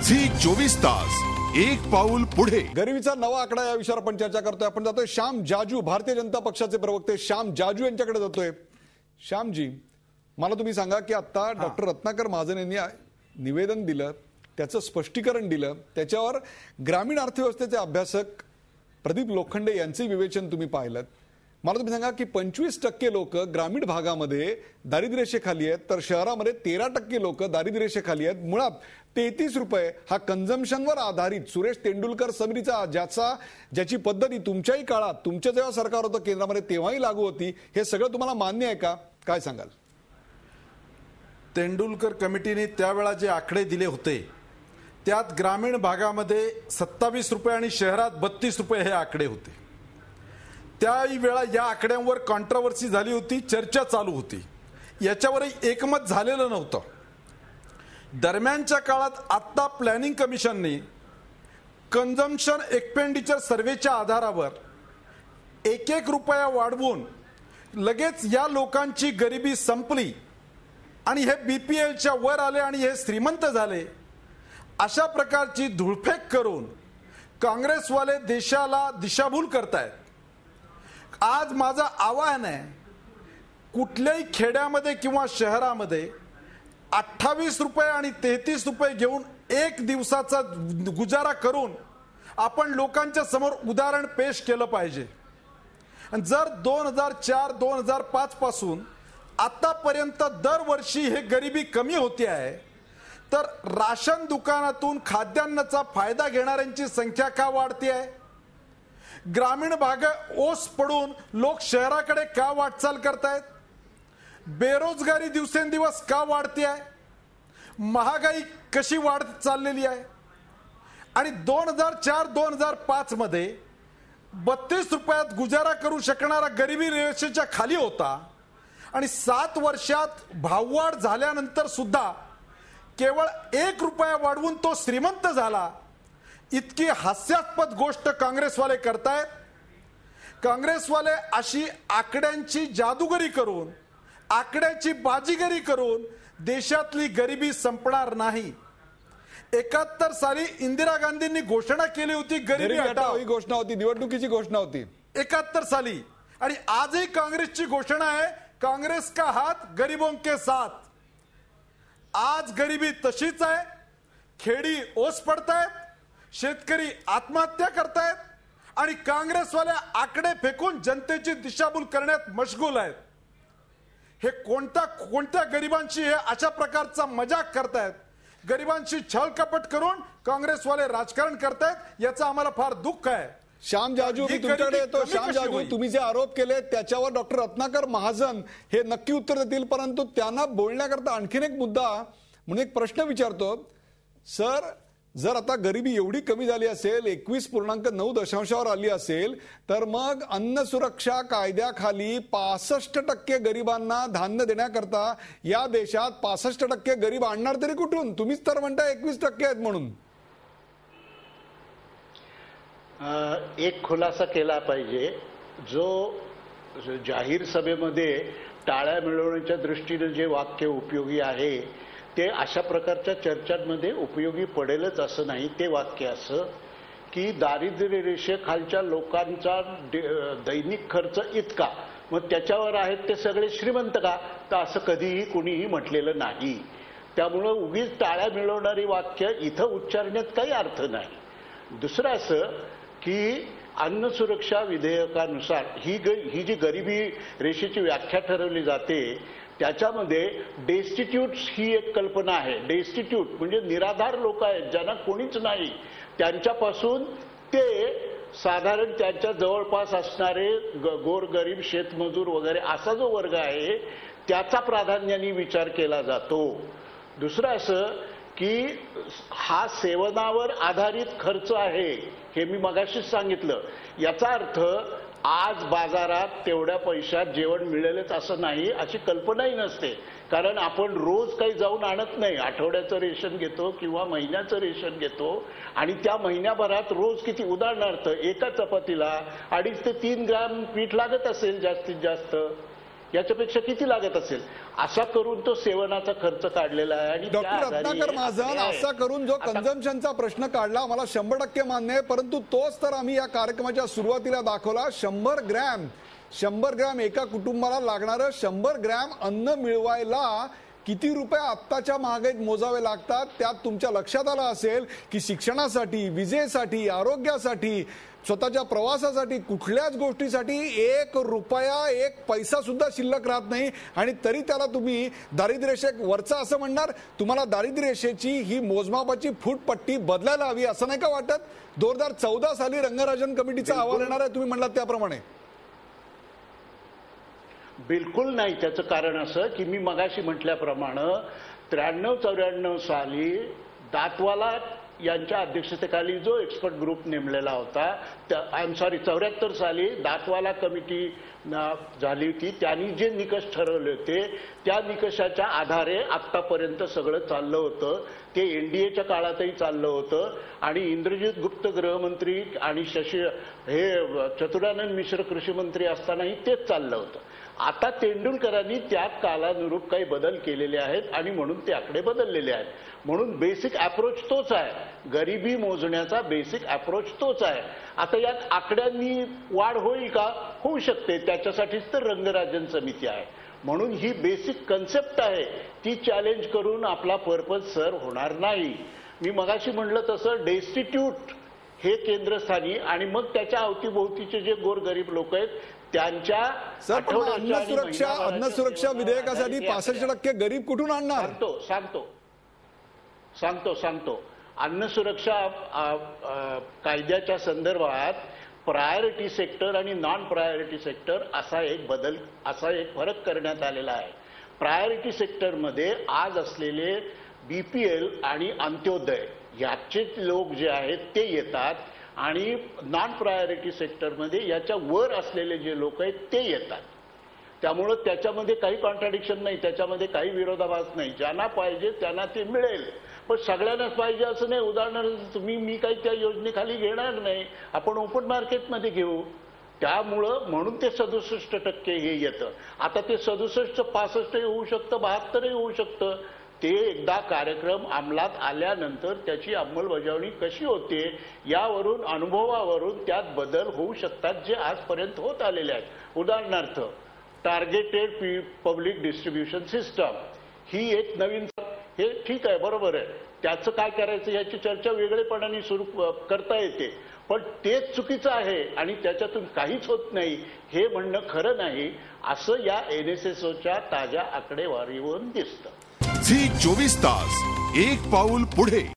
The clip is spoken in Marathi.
झी 24 तास एक पाऊल पुढे. गरिबीचा नवा आकडा या विषयावर आपण चर्चा करतोय. आपण जातोय श्याम जाजू, भारतीय जनता पक्षाचे प्रवक्ते श्याम जाजू यांच्याकडे जातोय. श्यामजी, मला तुम्ही सांगा की आता डॉक्टर रत्नाकर महाजन यांनी निवेदन दिलं, त्याचं स्पष्टीकरण दिलं, त्याच्यावर ग्रामीण अर्थव्यवस्थेचे अभ्यासक प्रदीप लोखंडे यांचे विवेचन तुम्ही पाहिलं. मला तुम्ही सांगा की 25% लोक ग्रामीण भागामध्ये दारिद्र्यरेषेखाली आहेत, तर शहरामध्ये 13% लोक दारिद्र्यरेषेखाली आहेत. मुळात 33 रुपये हा कन्झम्पशनवर आधारित सुरेश तेंडुलकर समितीचा ज्याची पद्धती तुमच्याही काळात, तुमचं जेव्हा सरकार होतं केंद्रामध्ये तेव्हाही लागू होती, हे सगळं तुम्हाला मान्य आहे का? काय सांगाल? तेंडुलकर कमिटीने त्यावेळा जे आकडे दिले होते त्यात ग्रामीण भागामध्ये 27 रुपये आणि शहरात 32 रुपये हे आकडे होते. त्याही वेळा या आकड्यांवर कॉन्ट्रोवर्सी झाली होती, चर्चा चालू होती, याच्यावरही एकमत झालेलं नव्हतं. दरम्यानच्या काळात आत्ता प्लॅनिंग कमिशनने कन्झम्पशन एक्सपेंडिचर सर्वेच्या आधारावर 1-1 रुपया वाढवून लगेच या लोकांची गरिबी संपली आणि हे बीपीएलच्या वर आले आणि हे श्रीमंत झाले, अशा प्रकारची धुळफेक करून काँग्रेसवाले देशाला दिशाभूल करतायत. आज माझं आवाहन आहे, कुठल्याही खेड्यामध्ये किंवा शहरामध्ये 28 रुपये आणि 33 रुपये घेऊन एक दिवसाचा गुजारा करून आपण लोकांच्या समोर उदाहरण पेश केलं पाहिजे. आणि जर 2004-2005 पासून आतापर्यंत दरवर्षी हे गरिबी कमी होते आहे, तर राशन दुकानातून खाद्यान्नाचा फायदा घेणाऱ्यांची संख्या का वाढते आहे? ग्रामीण भाग ओस पडून लोक शहराकडे का वाटचाल करतायत? बेरोजगारी दिवसेंदिवस का वाढते आहे? महागाई कशी वाढत चाललेली आहे? आणि 2004-2005 मध्ये 32 रुपयात गुजारा करू शकणारा गरिबी रेषेच्या खाली होता आणि 7 वर्षात भाववाढ झाल्यानंतर सुद्धा केवळ 1 रुपया वाढवून तो श्रीमंत झाला. इतकी हास्यास्पद गोष्ट काँग्रेसवाले करतायत. काँग्रेसवाले अशी आकड्यांची जादूगरी करून, आकड्याची बाजीगरी करून देशातली गरिबी संपणार नाही. 71 साली इंदिरा गांधींनी घोषणा केली होती, गरिबी हटाओ, ही घोषणा होती, निवडणुकीची घोषणा होती 71 साली. आणि आजही काँग्रेसची घोषणा आहे, काँग्रेस का हात गरीबों के साथ. आज गरिबी तशीच आहे. खेडी ओस पडतायत, शेतकरी आत्महत्या करतायत आणि काँग्रेसवाले आकडे फेकून जनतेची दिशाभूल करण्यात मशगूल आहेत. हे कोणत्या गरिबांची हे अशा प्रकारचा मजाक करतायत, गरिबांची छळकपट करून काँग्रेसवाले राजकारण करतायत, याचं आम्हाला फार दुःख आहे. श्याम जाजू, मी तुमच्याकडे येतो. श्याम जाजू, तुम्ही जे आरोप केले त्याच्यावर डॉक्टर रत्नाकर महाजन हे नक्की उत्तर देतील, परंतु त्यांना बोलण्याकरता आणखीन एक मुद्दा म्हणून एक प्रश्न विचारतो. सर, जर आता गरिबी एवढी कमी झाली असेल, 21.9% आली असेल, तर मग अन्न सुरक्षा कायद्याखाली 65% गरिबांना धान्य देण्याकरता या देशात 65% गरीब आणणार तरी कुठून? तुम्हीच तर म्हणता 21% आहेत म्हणून. एक खुलासा केला पाहिजे, जो जाहीर सभेमध्ये टाळ्या मिळवण्याच्या दृष्टीने जे वाक्य उपयोगी आहे ते अशा प्रकारच्या चर्चांमध्ये उपयोगी पडेलच असं नाही. ते वाक्य असं की दारिद्र्य रेषेखालच्या लोकांचा दैनिक खर्च इतका, मग त्याच्यावर आहेत ते सगळे श्रीमंत का? तर असं कधीही कुणीही म्हटलेलं नाही. त्यामुळं उगीच टाळ्या मिळवणारी वाक्य इथं उच्चारण्यात काही अर्थ नाही. दुसरं असं की अन्न सुरक्षा विधेयकानुसार ही जी गरिबी रेषेची व्याख्या ठरवली जाते त्याच्यामध्ये डेस्टिट्यूट्स ही एक कल्पना आहे. डेस्टिट्यूट म्हणजे निराधार लोक आहेत, ज्यांना कोणीच नाही, त्यांच्यापासून ते साधारण त्यांच्या जवळपास असणारे गोरगरीब शेतमजूर वगैरे असा जो वर्ग आहे त्याचा प्राधान्याने विचार केला जातो. दुसरं असं की हा सेवनावर आधारित खर्च आहे, हे मी मगाशीच सांगितलं. याचा अर्थ आज बाजारात तेवढ्या पैशात जेवण मिळेलच असं नाही, अशी कल्पनाही नसते. कारण आपण रोज काही जाऊन आणत नाही, आठवड्याचं रेशन घेतो किंवा महिन्याचं रेशन घेतो आणि त्या महिन्याभरात रोज किती, उदाहरणार्थ एका चपातीला 2.5 ते 3 ग्राम पीठ लागत असेल जास्तीत जास्त, याच्यापेक्षा किती लागत असेल असा करून तो सेवनाचा खर्च काढलेला आहे. आणि डॉक्टर रत्नाकर महाजन असा करून जो कन्झम्पशनचा प्रश्न काढला मला 100% मान्य आहे, परंतु तोच तर आम्ही या कार्यक्रमाच्या सुरुवातीला दाखवला. 100 ग्रॅम एका कुटुंबाला लागणारं 100 ग्रॅम अन्न मिळवायला किती रुपये आत्ताच्या महागाईत मोजावे लागतात. त्यात तुमच्या लक्षात आलं असेल की शिक्षणासाठी, विजेसाठी, आरोग्यासाठी, स्वतःच्या प्रवासासाठी, कुठल्याच गोष्टीसाठी 1 रुपया 1 पैसा सुद्धा शिल्लक राहत नाही. आणि तरी त्याला तुम्ही दारिद्र्य रेषेवरचा असं म्हणणार. तुम्हाला दारिद्र्य रेषेची ही मोजमापाची फूटपट्टी बदलायला हवी असं नाही का वाटत? 2014 साली रंगराजन कमिटीचा अहवाल येणार आहे, तुम्ही म्हणलात त्याप्रमाणे. बिलकुल नाही. त्याचं कारण असं की मी मगाशी म्हटल्याप्रमाणे 93-94 साली दातवाला यांच्या अध्यक्षतेखाली जो एक्सपर्ट ग्रुप नेमलेला होता, 74 साली दातवाला कमिटी झाली होती, त्यांनी जे निकष ठरवले होते त्या निकषाच्या आधारे आतापर्यंत सगळं चाललं होतं. ते एनडीएच्या काळातही चाललं होतं आणि इंद्रजित गुप्त गृहमंत्री आणि चतुरानंद मिश्र कृषी मंत्री असतानाही तेच चाललं होतं. आता तेंडुलकरांनी त्यात कालानुरूप काही बदल केलेले आहेत आणि म्हणून ते आकडे बदललेले आहेत. म्हणून बेसिक अप्रोच तोच आहे, गरिबी मोजण्याचा बेसिक अप्रोच तोच आहे. आता यात आकड्यांनी वाढ होईल का? होऊ शकते, त्याच्यासाठीच तर रंगराजन समिती आहे. म्हणून ही बेसिक कन्सेप्ट आहे, ती चॅलेंज करून आपला पर्पज सर्व होणार नाही. मी मगाशी म्हणलं तसं डेस्टिट्यूट हे केंद्रस्थानी आणि मग त्याच्या अवतीभोवतीचे जे गोरगरीब लोक आहेत त्यांच्या अन्न सुरक्षा विधेयकासाठी 65% गरीब कुठून आणणार? सांगतो. अन्न सुरक्षा कायद्याच्या संदर्भात प्रायोरिटी सेक्टर आणि नॉन प्रायोरिटी सेक्टर असा एक फरक करण्यात आलेला आहे. प्रायोरिटी सेक्टरमध्ये आज असलेले बीपीएल आणि अंत्योदय याचे लोक जे आहेत ते येतात आणि नॉन प्रायोरिटी सेक्टरमध्ये याच्या वर असलेले जे लोक आहेत ते येतात. त्यामुळं त्याच्यामध्ये काही कॉन्ट्राडिक्शन नाही, त्याच्यामध्ये काही विरोधाभास नाही. ज्यांना पाहिजे त्यांना ते मिळेल, पण सगळ्यांनाच पाहिजे असं नाही. उदाहरणार्थ मी काही त्या योजनेखाली घेणार नाही, आपण ओपन मार्केटमध्ये घेऊ. त्यामुळं म्हणून ते 67% हे येतं. आता ते 67, 65 होऊ शकतं, 72 होऊ शकतं. ते एकदा कार्यक्रम अंमलात आल्यानंतर त्याची अंमलबजावणी कशी होते यावरून, अनुभवावरून त्यात बदल होऊ शकतात जे आजपर्यंत होत आलेले आहेत. उदाहरणार्थ टार्गेटेड पब्लिक डिस्ट्रीब्युशन सिस्टम ही एक नवीन, हे ठीक आहे, बरोबर आहे. त्याचं काय करायचं याची चर्चा वेगळेपणाने सुरू करता येते, पण तेच चुकीचं आहे आणि त्याच्यातून काहीच होत नाही हे म्हणणं खरं नाही असं या NSSOच्या ताज्या आकडेवारीवरून दिसतं. झी 24 तास, एक पाऊल पुढे.